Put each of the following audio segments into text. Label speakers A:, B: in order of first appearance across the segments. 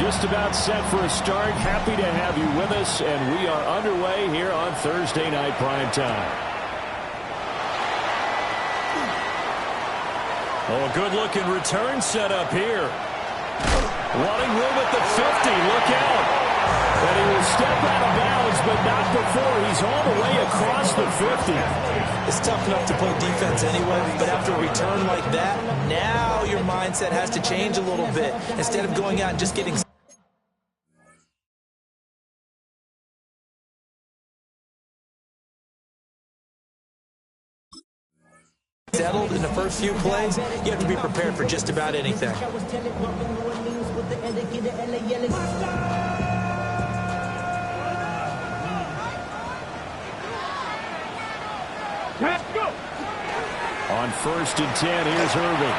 A: just about set for a start. Happy to have you with us, and we are underway here on Thursday Night Primetime. Oh, a good-looking return set up here. Wanting room at the 50. Look out. And he will step out of bounds, but not before. He's all the way across the 50.
B: It's tough enough to play defense anyway, but after a return like that, now your mindset has to change a little bit. Instead of going out and just getting settled in the first few plays, you have to be prepared for just about anything.
A: On 1st and 10, here's Irving.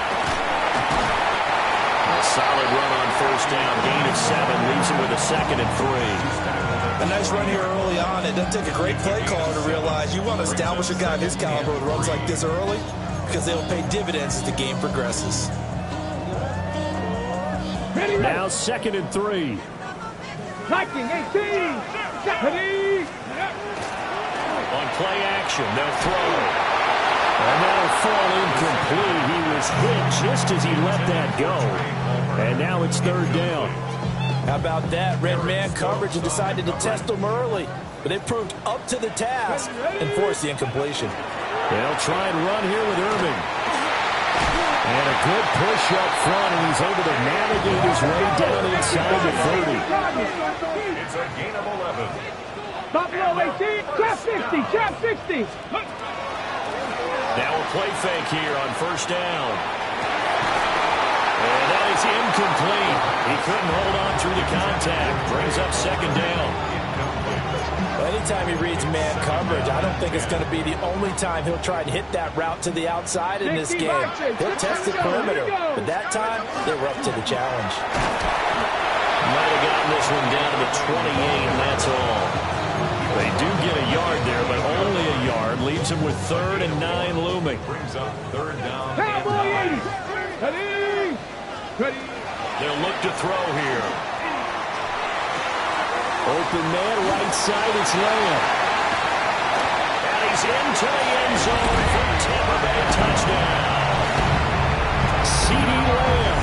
C: A solid run on 1st down. Gain of 7 leaves him with a 2nd and 3.
B: A nice run here early on. It doesn't take a great play caller to realize you want to establish a guy of his caliber with runs like this early because they'll pay dividends as the game progresses.
A: Now 2nd and 3.
D: Tracking 18. Ready.
C: On play action, they'll throw.
A: And that'll fall incomplete. He was hit just as he let that go. And now it's 3rd down.
B: How about that? Red man coverage and decided to test them early. But they proved up to the task and forced the incompletion.
A: They'll try and run here with Irving. And a good push up front, and he's able to navigate his way down inside the 30.
E: It's a gain of 11.
D: Buffalo 18. Trap 60. Trap 60.
C: Now a play fake here on 1st down. And that is incomplete. He couldn't hold on through the contact. Brings up 2nd down.
B: Anytime he reads man coverage, I don't think it's going to be the only time he'll try and hit that route to the outside in this game. He'll test the perimeter, but that time they were up to the challenge.
C: Might have gotten this one down to the 28, and that's all. They do get a yard there, but only a yard. Leaves him with 3rd and 9 looming.
E: Brings up 3rd down.
D: Cowboy 80. Ready. Ready.
C: They'll look to throw here.
A: Open man, right side, it's Lamb.
C: And he's into the end zone for Tampa Bay touchdown.
A: CeeDee Lamb.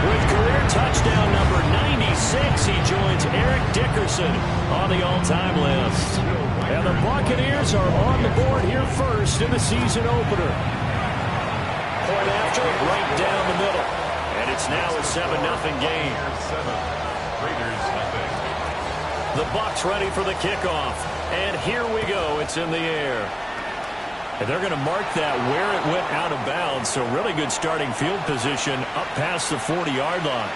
C: With career touchdown number 96, he joins Eric Dickerson on the all-time list.
A: And the Buccaneers are on the board here first in the season opener.
C: Point after, right down the middle. And it's now a 7-0 game.
E: Raiders nothing.
C: The Bucs ready for the kickoff. And here we go. It's in the air.
A: And they're going to mark that where it went out of bounds. So really good starting field position up past the 40-yard line.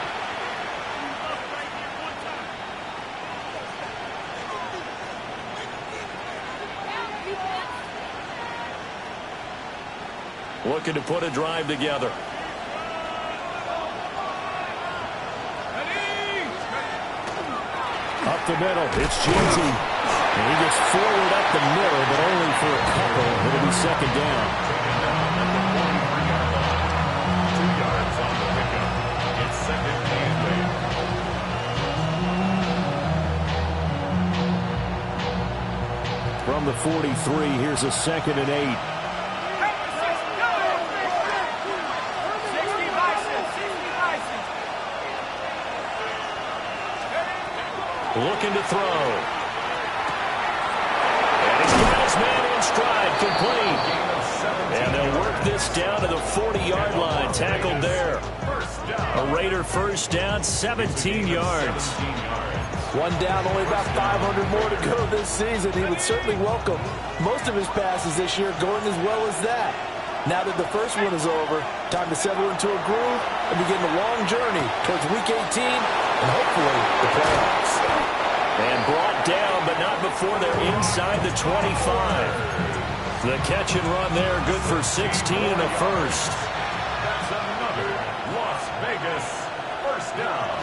A: Looking to put a drive together. Up the middle, it's Jeanty. And he gets forward up the middle, but only for a couple. It'll be 2nd down.
E: 2 yards on the pickup. It's 2nd and 8.
A: From the 43, here's a 2nd and 8.
C: Looking to throw. And he's got his man in stride, complete. And they'll work this down to the 40-yard line, tackled there. A Raider 1st down, 17 yards.
B: One down, only about 500 more to go this season. He would certainly welcome most of his passes this year going as well as that. Now that the first one is over, time to settle into a groove and begin the long journey towards Week 18 and hopefully the playoffs.
C: And brought down, but not before they're inside the 25. The catch and run there, good for 16 and a first.
E: That's another Las Vegas 1st down.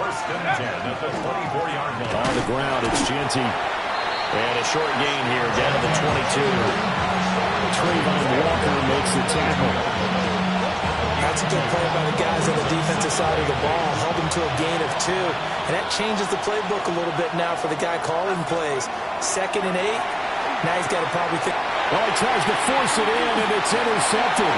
E: 1st and 10 at the 24-yard line.
A: On the ground, it's Jeanty.
C: And a short gain here, down to the 22.
A: Trayvon Walker makes the tackle.
B: That's a good play by the guys on the defensive side of the ball. Held them to a gain of 2. And that changes the playbook a little bit now for the guy calling plays. 2nd and 8. Now he's got to probably think.
A: Well, he tries to force it in, and it's intercepted.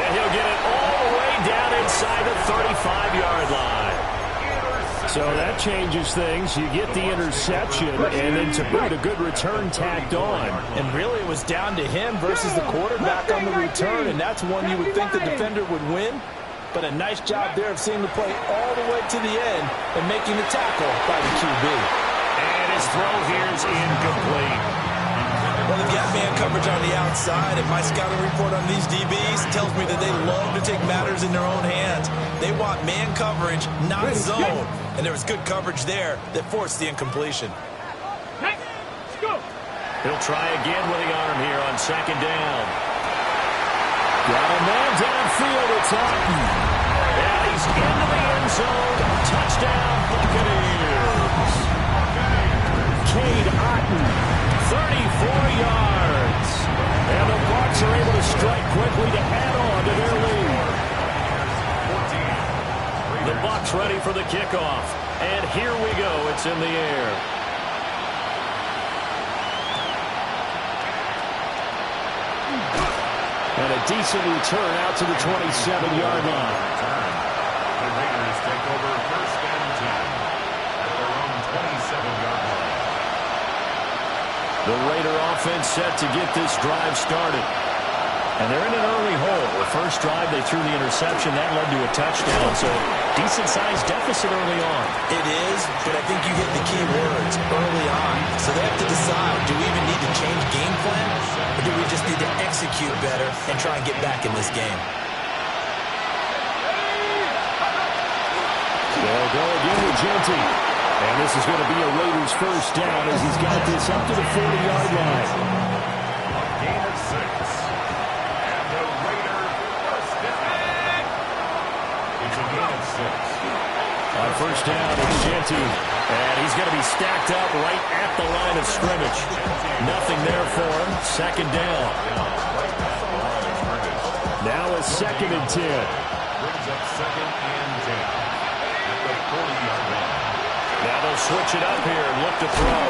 A: And he'll get it all the way down inside the 35-yard line. So that changes things. You get the interception, and then to boot, a good return tacked on.
B: And really, it was down to him versus the quarterback on the return, and that's one you would think the defender would win. But a nice job there of seeing the play all the way to the end and making the tackle by the QB.
C: And his throw here is incomplete.
B: Well, if you have man coverage on the outside, and my scouting report on these DBs tells me that they love to take matters in their own hands. They want man coverage, not zone. And there was good coverage there that forced the incompletion.
C: He'll try again with the arm here on 2nd down.
A: Got a man downfield. It's Otten.
C: And he's into the end zone. Touchdown, Buccaneers.
A: Cade Otten,
C: 34 yards.
A: and the Bucs are able to strike quickly to add on to their lead.
C: The Bucs ready for the kickoff. And here we go. It's in the air.
A: And a decent return out to the 27-yard line.
E: The Raiders take over 1st and 10 at their own 27-yard line.
C: The Raider offense set to get this drive started. And they're in an early hole. The first drive, they threw the interception. That led to a touchdown. So decent-sized deficit early on.
B: It is, but I think you hit the key words early on. So they have to decide, do we even need to change game plan? Or do we just need to execute better and try and get back in this game?
A: They'll go again with Genty. And this is going to be a Raiders first down as he's got this up to the 40-yard line.
E: A gain of 6. And the Raider first down. It's a gain of 6.
A: On first down, it's Genty. And he's going to be stacked up right at the line of scrimmage. Nothing there for him. 2nd down. Now a 2nd and 10.
E: Brings up 2nd and 10 at the 40-yard line.
C: Now they'll switch it up here and look to throw.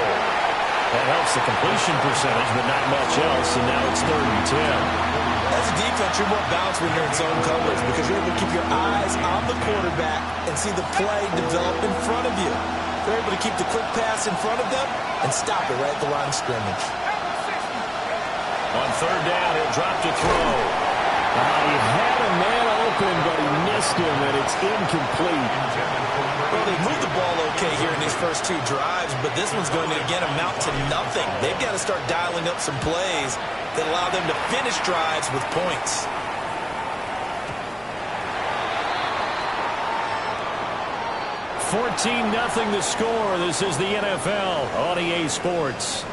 C: That helps the completion percentage, but not much else. And now it's 3rd and 10.
B: As a defense, you're more balanced when you're in zone coverage because you're able to keep your eyes on the quarterback and see the play develop in front of you. They're able to keep the quick pass in front of them and stop it right at the line of scrimmage.
C: On 3rd down, he'll drop to throw.
A: He had a man open, but he missed him, and it's incomplete.
B: Well, they moved the ball okay here in these first 2 drives, but this one's going to, again, amount to nothing. They've got to start dialing up some plays that allow them to finish drives with points.
A: $14-0 the score. This is the NFL on EA Sports.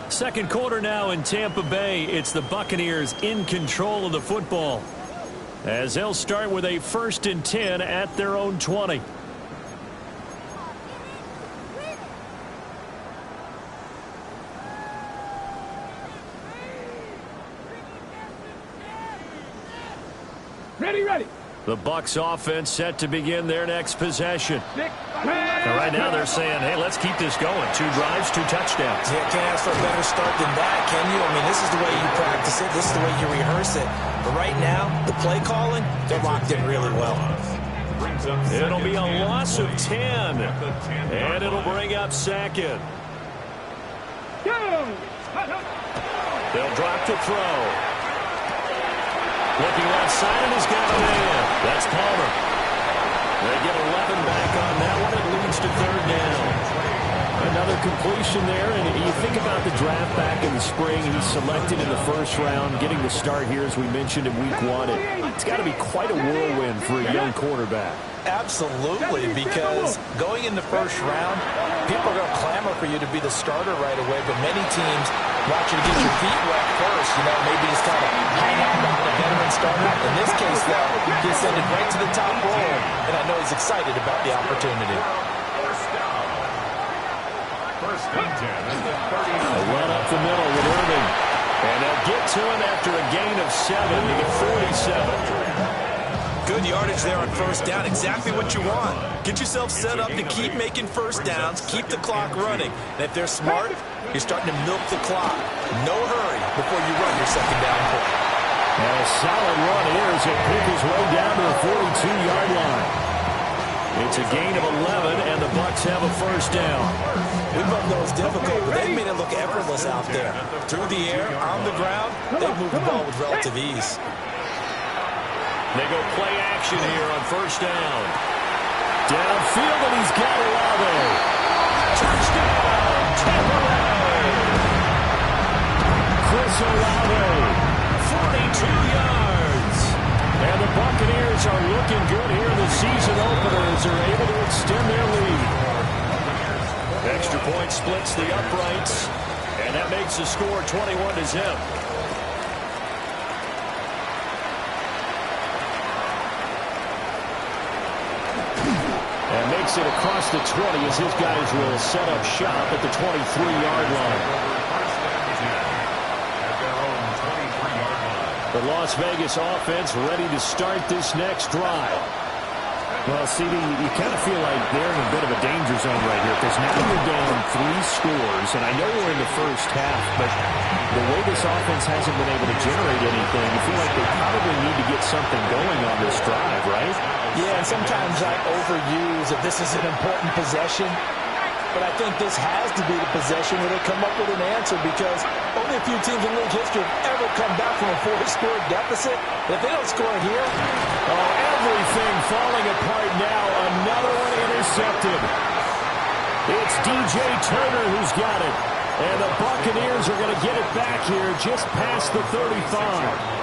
A: Second quarter now in Tampa Bay. It's the Buccaneers in control of the football, as they'll start with a 1st and 10 at their own 20.
D: Ready.
A: The Bucs offense set to begin their next possession. And right now they're saying, hey, let's keep this going. 2 drives, 2 touchdowns.
B: Yeah, can't ask for a better start than that, can you? I mean, this is the way you practice it. This is the way you rehearse it. But right now, the play calling, they're locked in really well.
A: It'll be a loss of 10. And it'll bring up 2nd. They'll drop to throw. Looking left side, and he's got a man. That's Palmer. They get 11 back on that one. It leads to 3rd down. Another completion there, and you think about the draft back in the spring. He's selected in the 1st round, getting the start here, as we mentioned, in week 1. It's got to be quite a whirlwind for a young quarterback.
B: Absolutely, because going in the 1st round, people are going to clamor for you to be the starter right away, but many teams want you to get your feet wet first, maybe just kind of hang out behind a veteran starter. In this case, though, he ascended right to the top role, and I know he's excited about the opportunity.
E: First First and 10 at the 30.
A: A run up the middle with Irving. And they'll get to him after a gain of 7 to the 47.
F: Good yardage there on first down. Exactly what you want. Get yourself set up to keep making first downs, keep the clock running. And if they're smart, you're starting to milk the clock. No hurry before you run your second down play.
A: And a solid run here as it pick his way down to the 42-yard line. It's a gain of 11, and the Bucs have a first down.
F: We both know it's difficult, but they made it look effortless out there. Through the air, on the ground, they moved the ball with relative ease.
A: They go play action here on first down. Downfield, and he's got Olave. Touchdown, Tampa Bay. Chris Olave, 42 yards. And the Buccaneers are looking good here in the season opener as they're able to extend their lead. Extra point splits the uprights, and that makes the score 21-0. And makes it across the 20 as his guys will set up shop at the 23-yard line. The Las Vegas offense ready to start this next drive. Well, CD, you kind of feel like they're in a bit of a danger zone right here because now you're down 3 scores, and I know we're in the first half, but the way this offense hasn't been able to generate anything, you feel like they probably need to get something going on this drive, right?
B: Yeah, and sometimes I overuse that this is an important possession. But I think this has to be the possession where they come up with an answer because only a few teams in league history have ever come back from a 4-score deficit. If they don't score here,
A: everything falling apart now. Another one intercepted. It's DJ Turner who's got it. And the Buccaneers are going to get it back here just past the 35.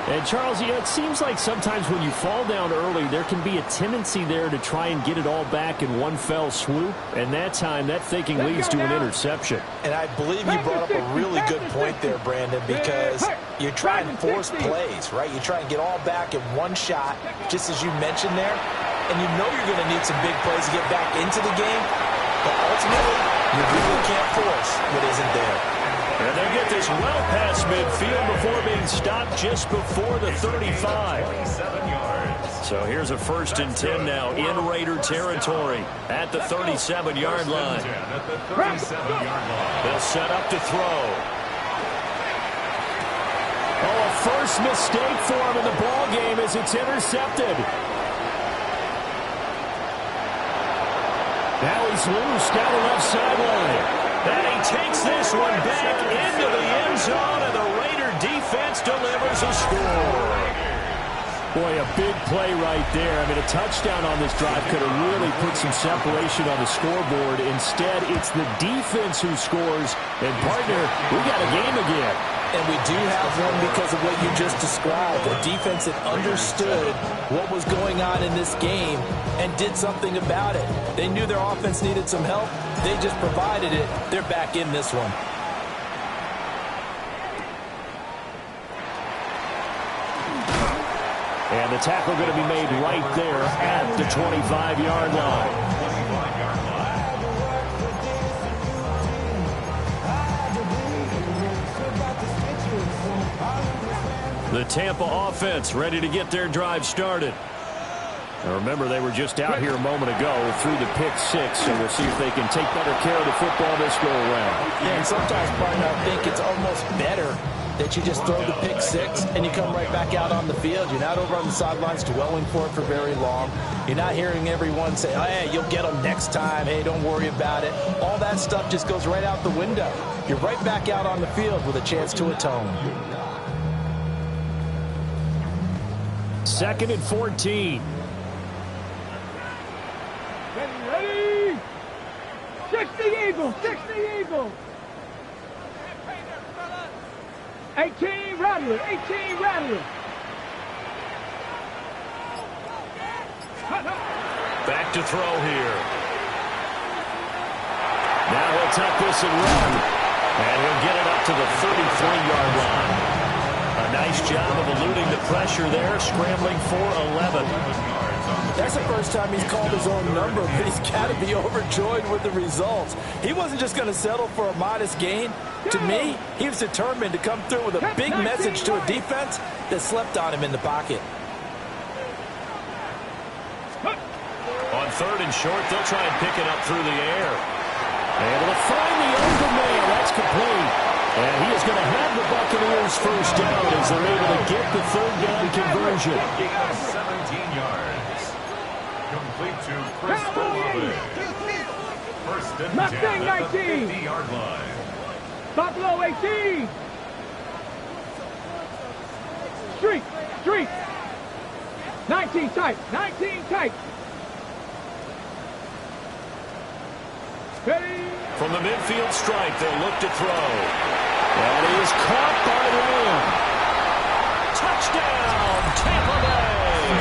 A: And, Charles, you know, it seems like sometimes when you fall down early, there can be a tendency there to try and get it all back in one fell swoop. And that time, that thinking leads to an interception.
B: And I believe you brought up a really good point there, Brandon, because you try and force plays, right? You try and get all back in one shot, just as you mentioned there. And you know you're going to need some big plays to get back into the game. But ultimately, you really can't force what isn't there.
A: And they get this well past midfield before being stopped just before the 35. So here's a 1st and 10 now in Raider territory at the 37-yard line. They'll set up to throw. Oh, a first mistake for him in the ball game as it's intercepted. Now he's loose down the left sideline. And he takes this one back into the end zone, and the Raider defense delivers a score. Boy, a big play right there. I mean, a touchdown on this drive could have really put some separation on the scoreboard. Instead, it's the defense who scores. And, partner, we got a game again.
B: And we do have one because of what you just described. A defense that understood what was going on in this game and did something about it. They knew their offense needed some help. They just provided it. They're back in this one.
A: And the tackle going to be made right there at the 25-yard line. The Tampa offense ready to get their drive started. Now remember, they were just out here a moment ago through the pick 6, so we'll see if they can take better care of the football this go-around.
B: Yeah, and sometimes, partner, I think it's almost better that you just throw the pick 6 and you come right back out on the field. You're not over on the sidelines dwelling for it for very long. You're not hearing everyone say, oh, hey, you'll get them next time. Hey, don't worry about it. All that stuff just goes right out the window. You're right back out on the field with a chance to atone.
A: 2nd and 14.
D: Ready? 60 Eagles, 60 Eagles. 18 Rattlers, 18 Rattlers.
A: Back to throw here. Now he'll take this and run. And he'll get it up to the 33-yard line. A nice job of eluding the pressure there, scrambling for 11.
B: That's the first time he's called his own number, but he's got to be overjoyed with the results. He wasn't just going to settle for a modest gain. To me, he was determined to come through with a big message to a defense that slept on him in the pocket.
C: On 3rd and short, they'll try and pick it up through the air. Able to find the open man. That's complete. And he is going to have the Buccaneers first down as they're able to get the 3rd down conversion.
E: 17 yards. Complete to Chris Olave. First and 10 at the 50-yard line.
D: Buffalo 18. Street. 19 tight. 19 tight. Ready.
C: From the midfield stripe, they'll look to throw. And he is caught by Lamb. Touchdown, Tampa Bay.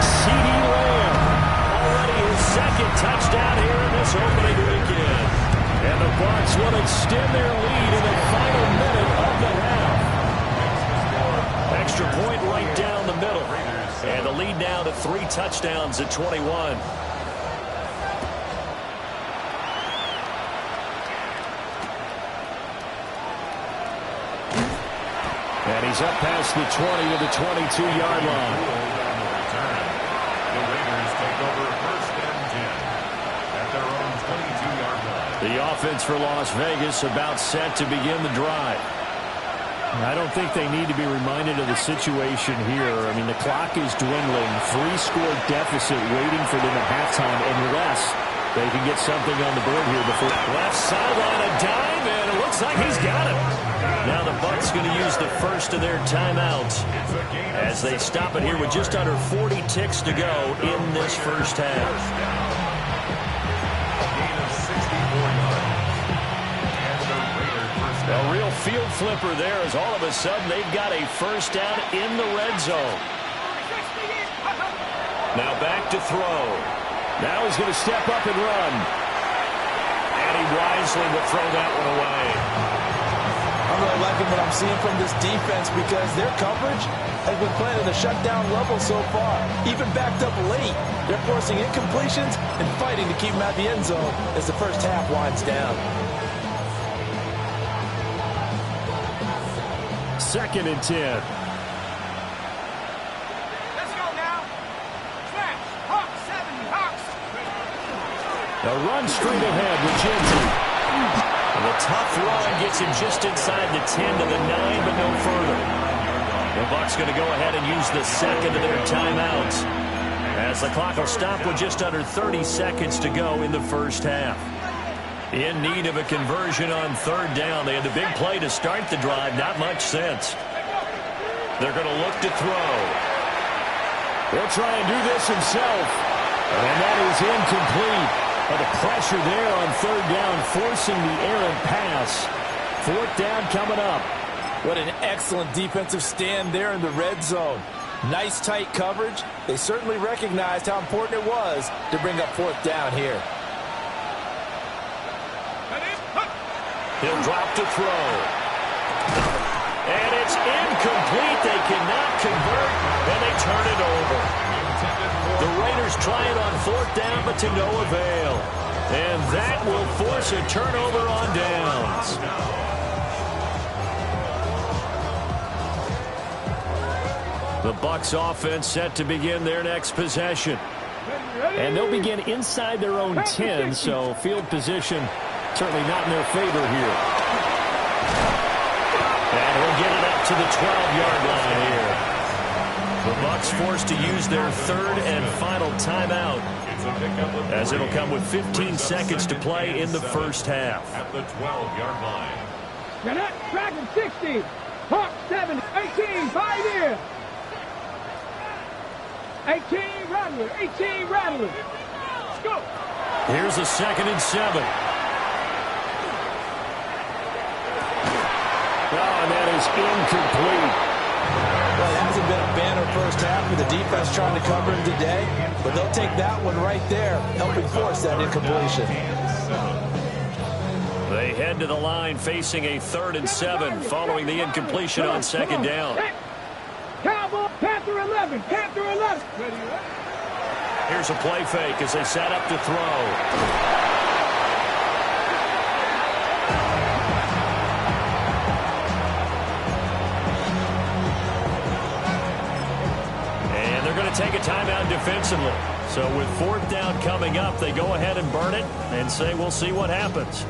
C: CeeDee Lamb, already his 2nd touchdown here in this opening weekend. And the Bucs will extend their lead in the final minute of the half. Extra point right down the middle. And the lead now to 3 touchdowns at 21. And he's up past the 20 to the 22-yard line.
E: The Raiders take over first and 10 at their own 22-yard line.
C: The offense for Las Vegas about set to begin the drive. I don't think they need to be reminded of the situation here. I mean, the clock is dwindling. 3-score deficit waiting for them at halftime unless they can get something on the board here before. Left sideline, a dive, and it looks like he's got it. Now the Bucs going to use the first of their timeouts as they stop it here with just under 40 ticks to go in this first half. A real field flipper there as all of a sudden they've got a first down in the red zone. Now back to throw. Now he's going to step up and run. And he wisely will throw that one away.
B: I'm really liking what I'm seeing from this defense because their coverage has been playing at a shutdown level so far. Even backed up late, they're forcing incompletions and fighting to keep them at the end zone as the first half winds down.
C: 2nd and 10.
D: Let's go now. Smash. Hawks 70. Hawks.
C: A run straight ahead with Gentry. And the tough run gets him just inside the 10 to the 9, but no further. The Bucs going to go ahead and use the 2nd of their timeouts as the clock will stop with just under 30 seconds to go in the first half. In need of a conversion on 3rd down. They had the big play to start the drive. Not much sense. They're going to look to throw. He'll try and do this himself. And that is incomplete. But the pressure there on 3rd down, forcing the errant pass. 4th down coming up.
B: What an excellent defensive stand there in the red zone. Nice tight coverage. They certainly recognized how important it was to bring up 4th down here.
C: He'll drop to throw. And it's incomplete. They cannot convert, and they turn it over. The Raiders try it on 4th down, but to no avail. And that will force a turnover on downs. The Bucs offense set to begin their next possession. And they'll begin inside their own 10, so field position certainly not in their favor here. And he'll get it up to the 12-yard line here. The Bucs forced to use their 3rd and final timeout as it'll come with 15 seconds to play in the first half.
E: At the 12-yard line.
D: Dragon 60. Hawk 70. 18. 5 here. 18 Rattler. 18 Rattler. Let's go.
C: Here's a 2nd and 7. Oh, and that is incomplete.
B: Well, it hasn't been a banner first half with the defense trying to cover him today, but they'll take that one right there, helping force that incompletion.
C: They head to the line facing a 3rd and 7 following the incompletion on 2nd down.
D: Cowboy, Panther 11. Panther 11. Ready,
C: Here's a play fake as they set up to throw. Take a timeout defensively. So with 4th down coming up, they go ahead and burn it and say we'll see what happens.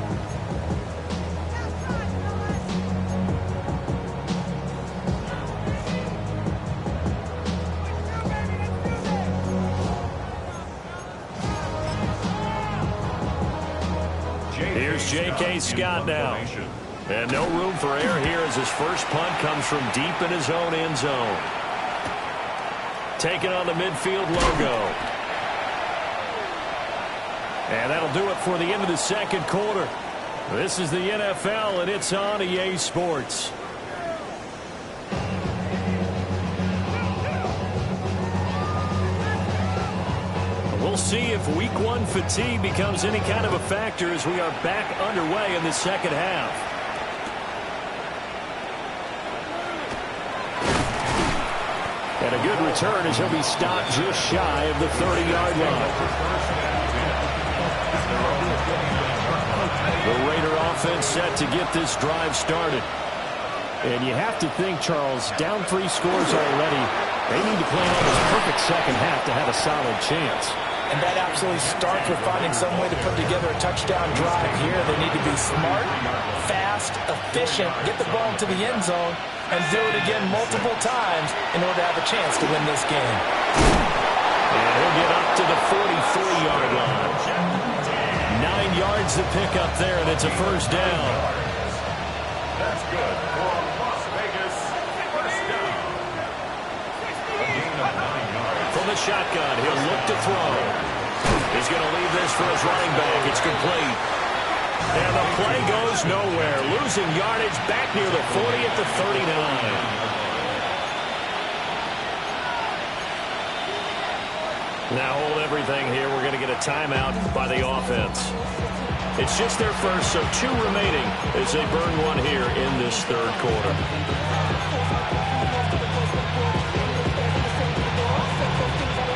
C: Here's J.K. Scott now. And no room for error here as his first punt comes from deep in his own end zone. Taking on the midfield logo. And that'll do it for the end of the second quarter. This is the NFL, and it's on EA Sports. We'll see if Week 1 fatigue becomes any kind of a factor as we are back underway in the second half. And a good return as he'll be stopped just shy of the 30-yard line. The Raider offense set to get this drive started. And you have to think, Charles, down 3 scores already. They need to play an almost perfect second half to have a solid chance.
B: And that absolutely starts with finding some way to put together a touchdown drive here. They need to be smart, fast, efficient, get the ball to the end zone, and do it again multiple times in order to have a chance to win this game.
C: And he'll get up to the 43-yard line. 9 yards to pick up there, and it's a first down.
E: That's good for Las Vegas. First down. A gain of 9 yards.
C: From the shotgun, he'll look to throw. He's going to leave this for his running back. It's complete. And the play goes nowhere. Losing yardage back near the 40 at the 39. Now hold everything here. We're going to get a timeout by the offense. It's just their first, so 2 remaining as they burn one here in this third quarter.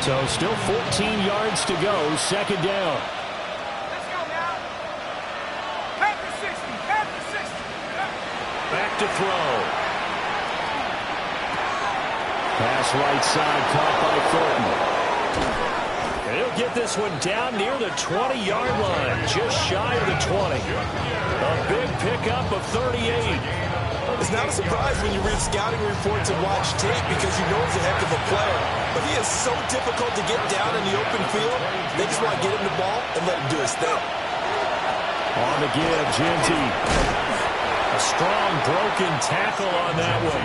C: So still 14 yards to go, second down.
D: Let's go now. Back to 60. Back to 60.
C: Back to throw. Pass right side, caught by Thornton. And he'll get this one down near the 20-yard line, just shy of the 20. A big pickup of 38.
F: It's not a surprise when you read scouting reports and watch tape because you know he's a heck of a player. But he is so difficult to get down in the open field. They just want to get him the ball and let him do his thing.
C: On the give, Genty. A strong broken tackle on that one.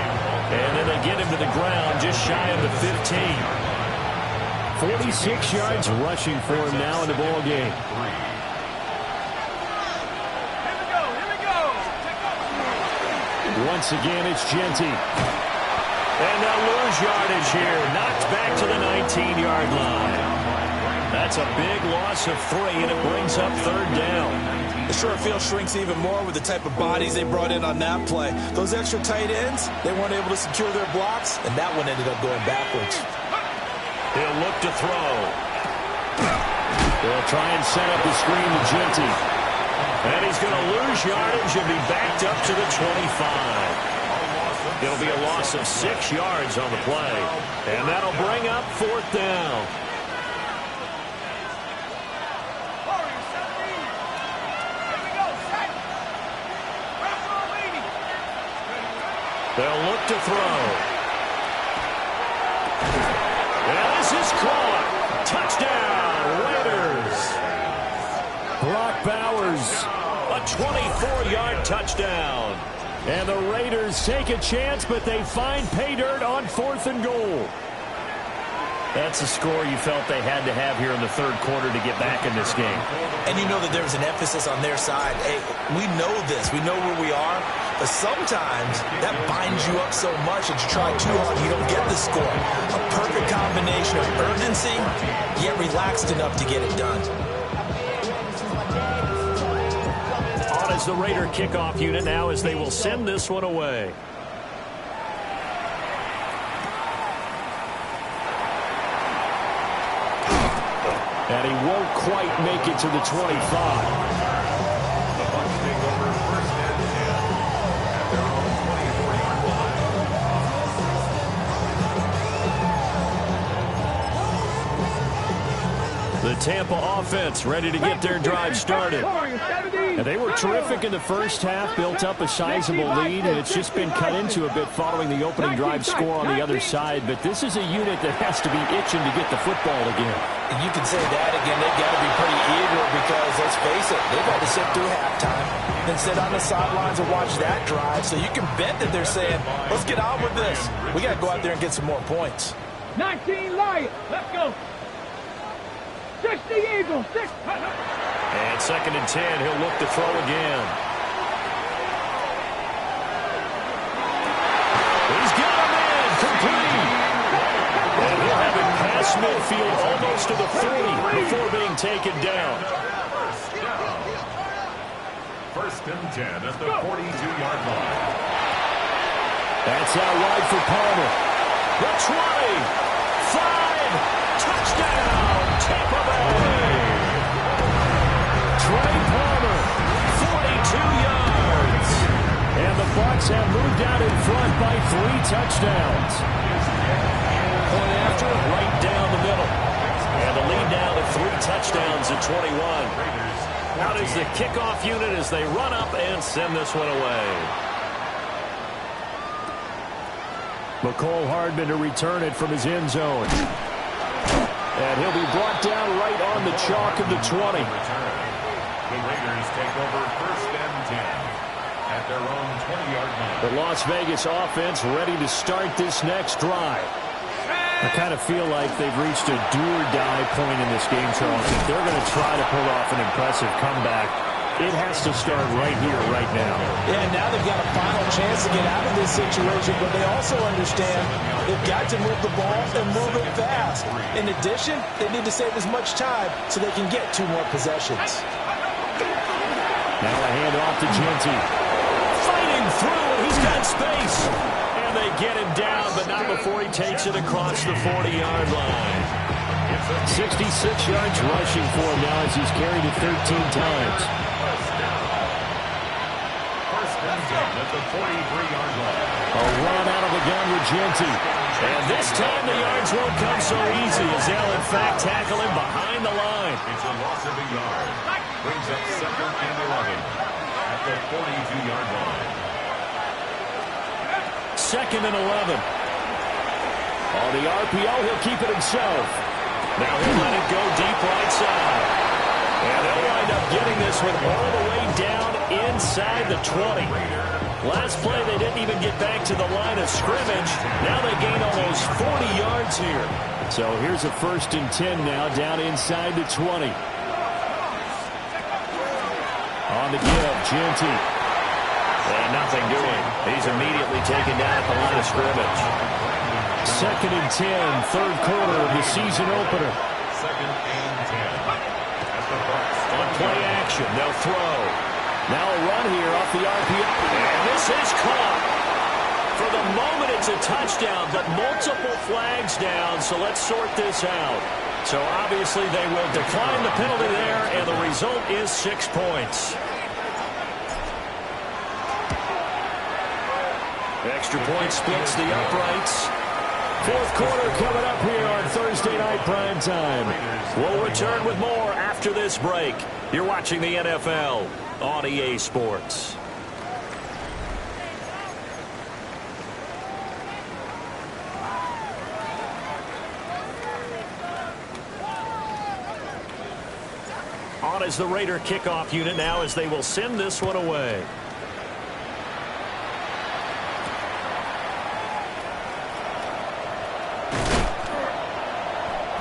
C: And then they get him to the ground just shy of the 15. 46 yards rushing for him now in the ball game. Once again, it's Genty. And they'll lose yardage here. Knocked back to the 19-yard line. That's a big loss of 3, and it brings up third down.
F: The short field shrinks even more with the type of bodies they brought in on that play. Those extra tight ends, they weren't able to secure their blocks, and that one ended up going backwards.
C: He'll look to throw. They'll try and set up the screen to Genty. And he's going to lose yardage and be backed up to the 25. It'll be a loss of 6 yards on the play. And that'll bring up fourth down. They'll look to throw. And this is caught. Touchdown, Raiders. Brock Bowers, a 24-yard touchdown. And the Raiders take a chance, but they find pay dirt on 4th and goal. That's a score you felt they had to have here in the third quarter to get back in this game.
F: And you know that there's an emphasis on their side. Hey, we know this. We know where we are. But sometimes that binds you up so much that you try too hard and you don't get the score. A perfect combination of urgency, yet relaxed enough to get it done.
C: On is the Raider kickoff unit now as they will send this one away.
A: And he won't quite make it to the 25.
E: The Bucs take over first and 10 at their own 24-yard line.
A: The Tampa offense ready to get their drive started. And they were terrific in the first half, built up a sizable lead, and it's just been cut into a bit following the opening drive score on the other side. But this is a unit that has to be itching to get the football again.
B: And you can say that again. They've got to be pretty eager because, let's face it, they've had to sit through halftime, then sit on the sidelines and watch that drive. So you can bet that they're saying, let's get on with this. We got to go out there and get some more points.
D: 19 Lions. Let's go. 60 Eagles. 6.
C: And 2nd and 10. He'll look to throw again. He's got him in. Complete. And he'll have it past midfield almost to the 40 before being taken down.
E: First and 10 at the 42-yard line.
A: That's out wide for Palmer.
C: The 20. 5. Touchdown. Tampa Bay.
A: Trey Palmer, 42 yards. And the Bucs have moved out in front by 3 touchdowns.
C: Point after, right down the middle. And the lead now to 3 touchdowns at 21. Out is the kickoff unit as they run up and send this one away.
A: McCole Hardman to return it from his end zone. And he'll be brought down right on the chalk of the 20.
E: The Raiders take over first and 10 at their own 20-yard line.
A: The Las Vegas offense ready to start this next drive. I kind of feel like they've reached a do-or-die point in this game, Charles. If they're going to try to pull off an impressive comeback, it has to start right here, right now.
B: Yeah, now they've got a final chance to get out of this situation, but they also understand they've got to move the ball and move it fast. In addition, they need to save as much time so they can get 2 more possessions.
A: Now a handoff to Genty.
C: Fighting through, and he's got space. And they get him down, but not before he takes it across the 40-yard line.
A: 66 yards rushing for him now as he's carried it 13 times.
E: First and 10 at the 43-yard line.
A: A run out of the gun with Genty.
C: And this time the yards won't come so easy as they'll in fact tackle him behind the line.
E: It's a loss of a yard. Brings up 2nd and 11 at the 42-yard line.
A: 2nd and 11. On the RPO, he'll keep it himself.
C: Now he'll let it go deep right side. And they'll wind up getting this one all the way down inside the 20. Last play, they didn't even get back to the line of scrimmage. Now they gain almost 40 yards here.
A: So here's a 1st and 10 now down inside the 20. On the give, Genty.
C: And nothing doing. He's immediately taken down at the line of scrimmage.
A: 2nd and 10, 3rd quarter of the season opener.
E: 2nd and 10 at the Bucs.
C: On play action, they'll throw.
A: Now a run here off the RPO.
C: And this is caught. For the moment, it's a touchdown, but multiple flags down, so let's sort this out. So obviously they will decline the penalty there, and the result is 6 points. Extra point splits the uprights.
A: 4th quarter coming up here on Thursday Night Prime Time.
C: We'll return with more after this break. You're watching the NFL on EA Sports. On is the Raider kickoff unit now as they will send this one away.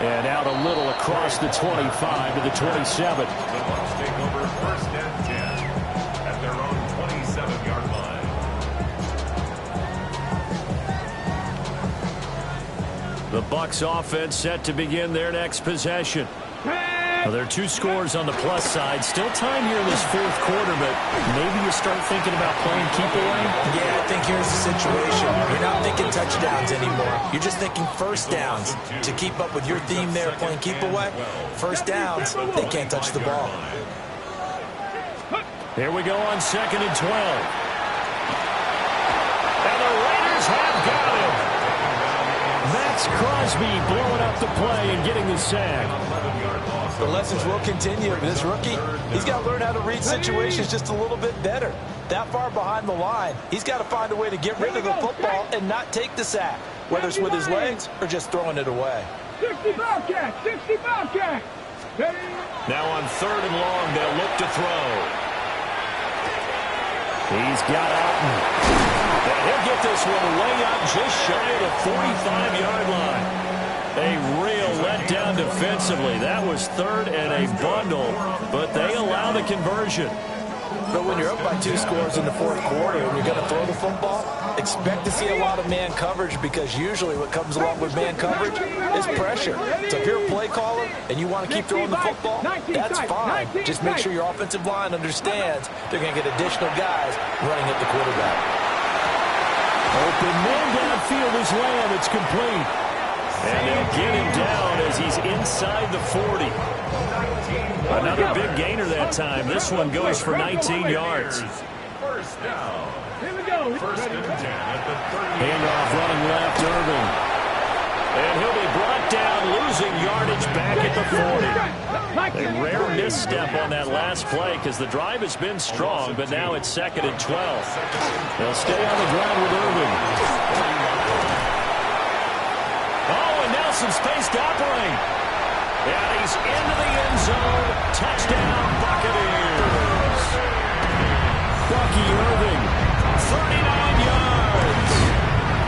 A: And out a little across the 25 to the 27.
E: The Bucs take over first and 10 at their own 27-yard line.
A: The Bucs offense set to begin their next possession.
C: Well, there are 2 scores on the plus side. Still time here in this 4th quarter, but maybe you start thinking about playing keep away?
B: Yeah, I think here's the situation. You're not thinking touchdowns anymore. You're just thinking first downs. To keep up with your theme there, playing keep away, first downs, they can't touch the ball.
C: Here we go on 2nd and 12. And the Raiders have got him. Max Crosby blowing up the play and getting the sack.
B: The lessons will continue. This rookie, he's got to learn how to read situations just a little bit better. That far behind the line, he's got to find a way to get rid of the football and not take the sack, whether it's with his legs or just throwing it away.
D: 60 Bobcats, 60 Bobcats.
C: Now on 3rd and long, they'll look to throw. He's got Alton. And he'll get this one way up just shy of the 45-yard line. A real letdown defensively. That was 3rd and a bundle, but they allow the conversion.
B: But when you're up by 2 scores in the 4th quarter and you're going to throw the football, expect to see a lot of man coverage, because usually what comes along with man coverage is pressure. So if you're a play caller and you want to keep throwing the football, that's fine. Just make sure your offensive line understands they're going to get additional guys running at the quarterback.
C: Open man downfield is Lamb. It's complete. And they'll get him down as he's inside the 40. Another big gainer that time. This one goes for 19 yards.
E: First down.
D: Here we go.
E: First and 10 at the 30.
C: Handoff running left, Irving. And he'll be brought down, losing yardage back at the 40. A rare misstep on that last play because the drive has been strong, but now it's 2nd and 12. They'll stay on the ground with Irving. Oh, and now some space to operate. And he's into the end zone. Touchdown, Buccaneers. Bucky Irving, 39 yards.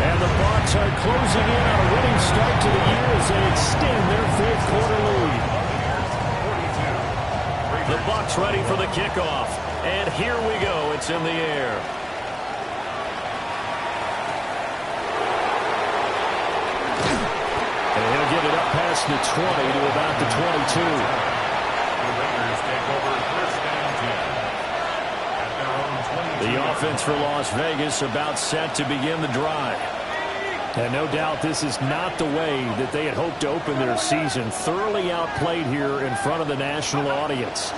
C: And the Bucs are closing in on a winning start to the year as they extend their 4th quarter lead. The Bucs ready for the kickoff. And here we go. It's in the air. And he'll get it up past the 20 to about the 22.
E: The Raiders take over first and 10 at their own 22.
C: The offense for Las Vegas about set to begin the drive. And no doubt this is not the way that they had hoped to open their season. Thoroughly outplayed here in front of the national audience.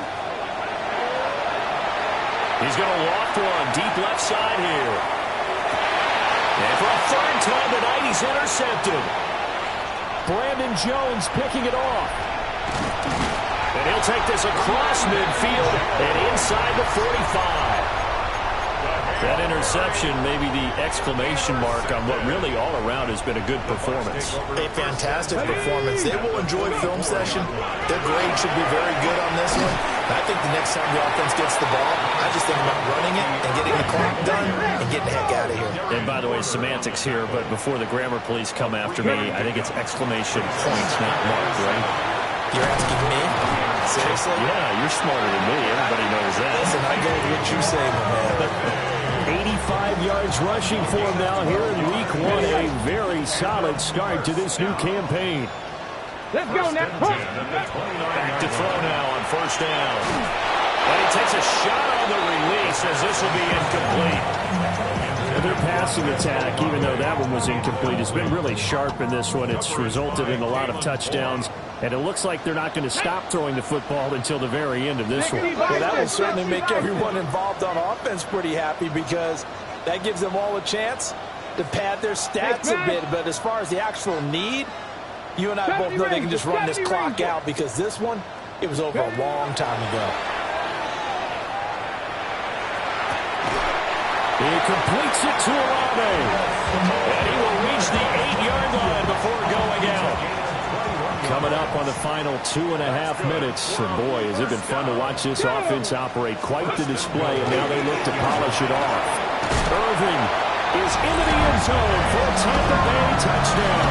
C: He's going to loft one deep left side here. And for a 3rd time tonight, he's intercepted. Brandon Jones picking it off. And he'll take this across midfield and inside the 45. That interception may be the exclamation mark on what really all around has been a good performance.
B: A fantastic performance. They will enjoy film session. Their grade should be very good on this one. I think the next time the offense gets the ball, I just think about running it and getting the clock done and getting the heck out of here.
C: And by the way, semantics here, but before the grammar police come after me, I think it's exclamation point, not mark, right?
B: You're asking me? Seriously?
C: Yeah, you're smarter than me. Everybody knows that.
B: Listen, I go with what you say, my man.
C: 85 yards rushing for him now here in week 1. A very solid start to this new campaign.
D: Let's go now.
C: Back to throw now on 1st down. And he takes a shot on the release as this will be incomplete. Their passing attack, even though that one was incomplete, has been really sharp in this one. It's resulted in a lot of touchdowns, and it looks like they're not going to stop throwing the football until the very end of this one.
B: Well, that will certainly make everyone involved on offense pretty happy, because that gives them all a chance to pad their stats a bit. But as far as the actual need, you and I both know they can just run this clock out, because this one, it was over a long time ago.
C: He completes it to Olave. And he will reach the 8-yard line before going out. Coming up on the final 2.5 minutes. And boy, has it been fun to watch this offense operate. Quite the display, and now they look to polish it off. Irving is into the end zone for a Tampa Bay touchdown.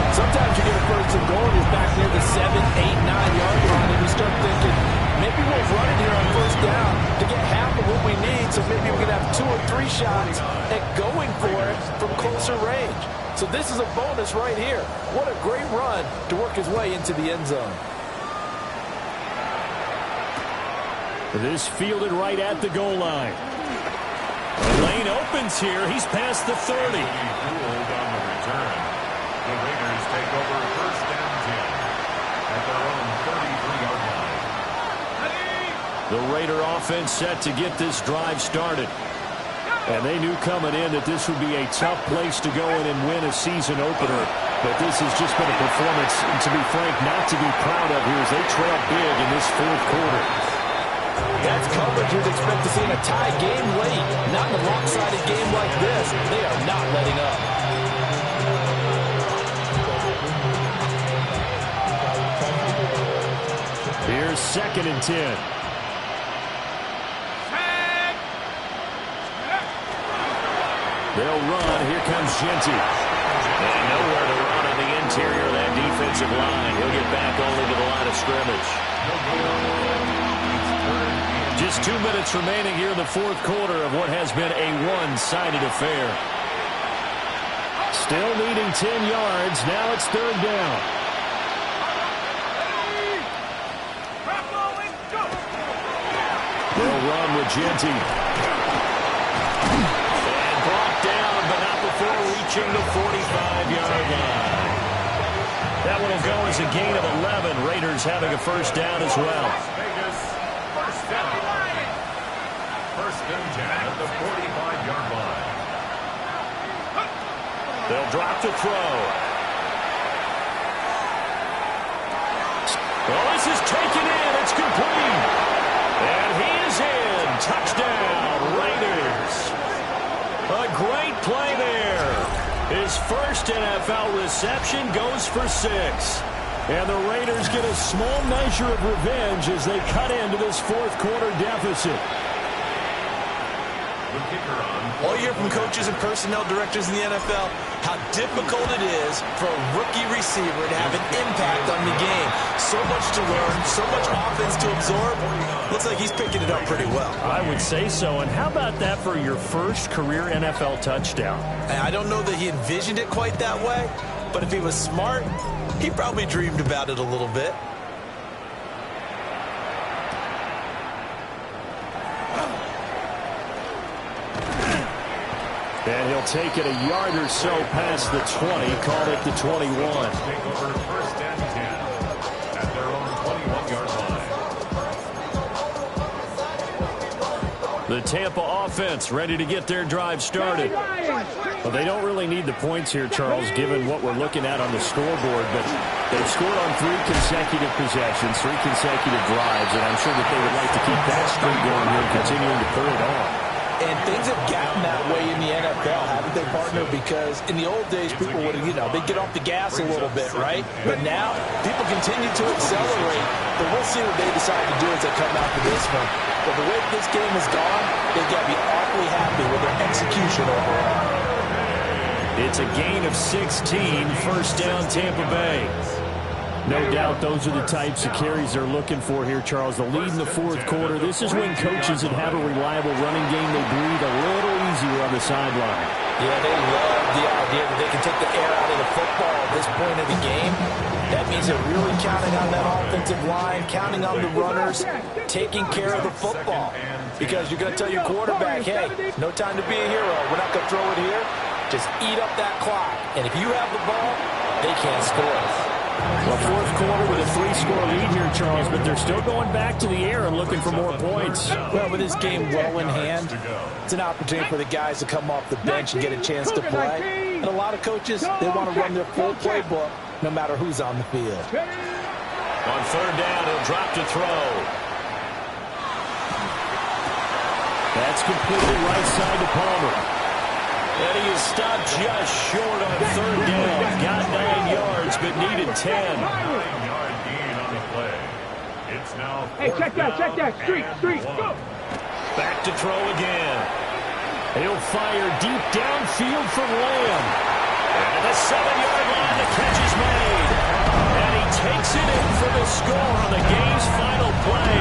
B: Sometimes you get a 1st and goal, you're back near the 7, 8, 9-yard line, and you start thinking, maybe we'll run it here on 1st down to get half of what we need, so maybe we can have 2 or 3 shots at going for it from closer range. So this is a bonus right here. What a great run to work his way into the end zone.
A: This fielded right at the goal line. The lane opens here. He's past the 30.
E: Ruled on the return. The Raiders take over first and 10 at their own 33-yard line.
A: The Raider offense set to get this drive started. And they knew coming in that this would be a tough place to go in and win a season opener. But this has just been a performance, to be frank, not to be proud of here as they trail big in this fourth quarter.
B: That's coverage you'd expect to see in a tie game late. Not in a lopsided game like this. They are not letting up.
A: Here's 2nd and 10. They'll run. Here comes Genty.
C: And nowhere to run on the interior of that defensive line. He'll get back only to the line of scrimmage.
A: Just 2 minutes remaining here in the fourth quarter of what has been a one-sided affair. Still needing 10 yards. Now it's 3rd down. They'll run with Genty.
C: And brought down, but not before reaching the 45-yard line.
A: That one will go as a gain of 11. Raiders having a first down as well.
E: Vegas, first down. First and 10 at the 45-yard line.
A: They'll drop to throw. Well, this is taken in. It's complete. And he is in. Touchdown, Raiders. A great play there. His first NFL reception goes for 6. And the Raiders get a small measure of revenge as they cut into this fourth quarter deficit.
F: All you hear from coaches and personnel directors in the NFL, how difficult it is for a rookie receiver to have an impact on the game. So much to learn, so much offense to absorb. Looks like he's picking it up pretty well.
A: I would say so. And how about that for your first career NFL touchdown?
F: I don't know that he envisioned it quite that way, but if he was smart, he probably dreamed about it a little bit.
A: And he'll take it a yard or so past the 20, call it the 21.
E: Take over first and 10 at their own 21-yard line.
A: The Tampa offense ready to get their drive started. Well, they don't really need the points here, Charles, given what we're looking at on the scoreboard, but they've scored on 3 consecutive possessions, 3 consecutive drives, and I'm sure that they would like to keep that streak going here and continuing to pull it on.
B: And things have gotten that way in the NFL, haven't they, partner? Because in the old days, people would, they'd get off the gas a little bit, right? But now, people continue to accelerate. But we'll see what they decide to do as they come out to this one. But the way this game has gone, they've got to be awfully happy with their execution overall.
A: It's a gain of 16, first down Tampa Bay. No doubt those are the types of carries they're looking for here, Charles. The lead in the fourth quarter. This is when coaches that have a reliable running game, they breathe a little easier on the sideline.
B: Yeah, they love the idea that they can take the air out of the football at this point of the game. That means they're really counting on that offensive line, counting on the runners, taking care of the football. Because you're going to tell your quarterback, hey, no time to be a hero. We're not going to throw it here. Just eat up that clock. And if you have the ball, they can't score.
A: Well, fourth quarter with a 3-score lead here, Charles, but they're still going back to the air and looking for more points.
B: Well, with this game well in hand, it's an opportunity for the guys to come off the bench and get a chance to play. And a lot of coaches, they want to run their full playbook no matter who's on the field.
C: On third down, he'll drop to throw.
A: That's completely right side to Palmer.
C: And he is stopped just short on third down. Got 9 yards, but needed 10.
E: 9-yard gain on the play. It's now
D: Hey, check that. Street, go.
A: Back to throw again. He'll fire deep downfield from Lamb.
C: At the 7-yard line, the catch is made. And he takes it in for the score on the game's final play.